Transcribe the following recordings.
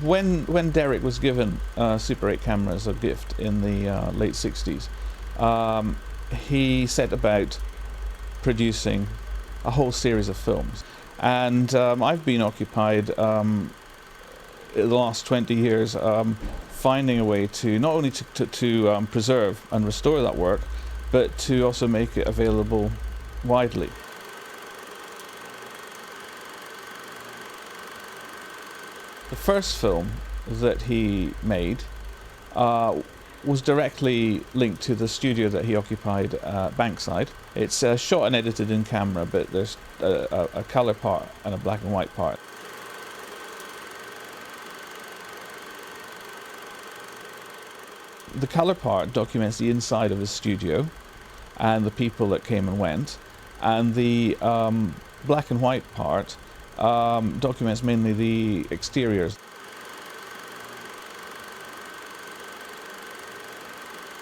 When Derek was given Super 8 camera as a gift in the late 60s, he set about producing a whole series of films. And I've been occupied in the last 20 years finding a way to not only to preserve and restore that work, but to also make it available widely. The first film that he made was directly linked to the studio that he occupied Bankside. It's shot and edited in camera, but there's a colour part and a black and white part. The colour part documents the inside of his studio and the people that came and went, and the black and white part documents mainly the exteriors.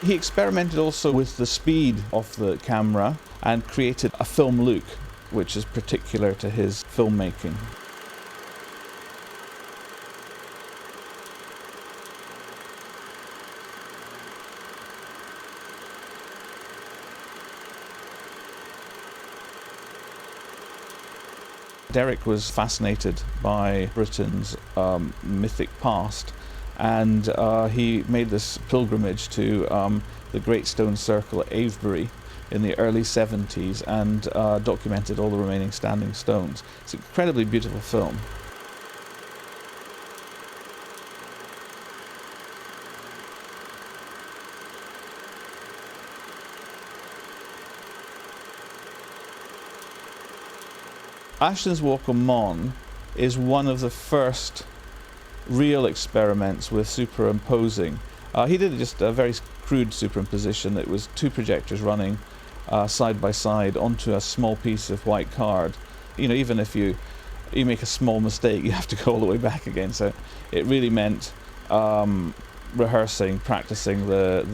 He experimented also with the speed of the camera and created a film look, which is particular to his filmmaking. Derek was fascinated by Britain's mythic past, and he made this pilgrimage to the Great Stone Circle at Avebury in the early 70s and documented all the remaining standing stones. It's an incredibly beautiful film. Ashton's Walk on Mon is one of the first real experiments with superimposing. He did just a very crude superimposition. It was two projectors running side by side onto a small piece of white card. You know, even if you make a small mistake, you have to go all the way back again. So it really meant rehearsing, practicing the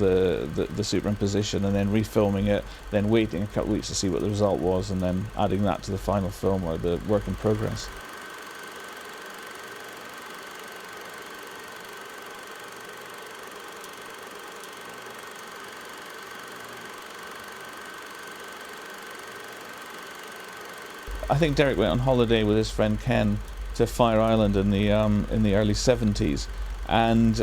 superimposition, and then refilming it, then waiting a couple of weeks to see what the result was, and then adding that to the final film or the work in progress. I think Derek went on holiday with his friend Ken to Fire Island in the early 70s and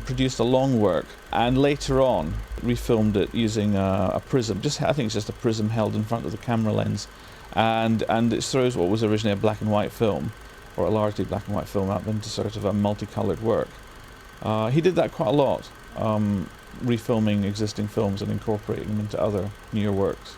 produced a long work, and later on refilmed it using a prism. I think it's just a prism held in front of the camera lens, and it throws what was originally a black and white film, or a largely black and white film, up into sort of a multicoloured work. He did that quite a lot, refilming existing films and incorporating them into other newer works.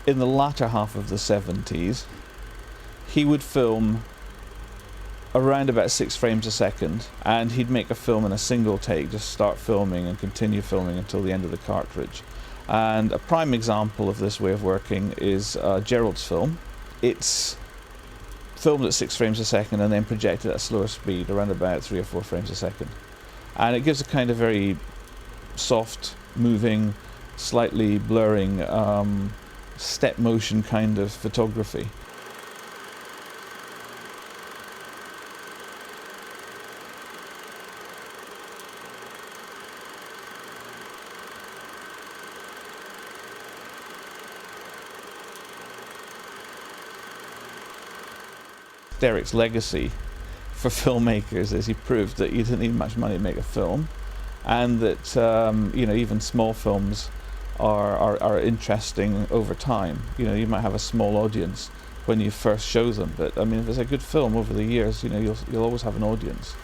In the latter half of the 70s, he would film around about 6 frames a second, and he'd make a film in a single take, just start filming and continue filming until the end of the cartridge. And a prime example of this way of working is Gerald's film. It's filmed at 6 frames a second and then projected at a slower speed, around about 3 or 4 frames a second. And it gives a kind of very soft, moving, slightly blurring, step motion kind of photography. Derek's legacy for filmmakers is he proved that you didn't need much money to make a film, and that you know, even small films are interesting over time. You know, you might have a small audience when you first show them, but I mean, if it's a good film over the years, you know, you'll always have an audience.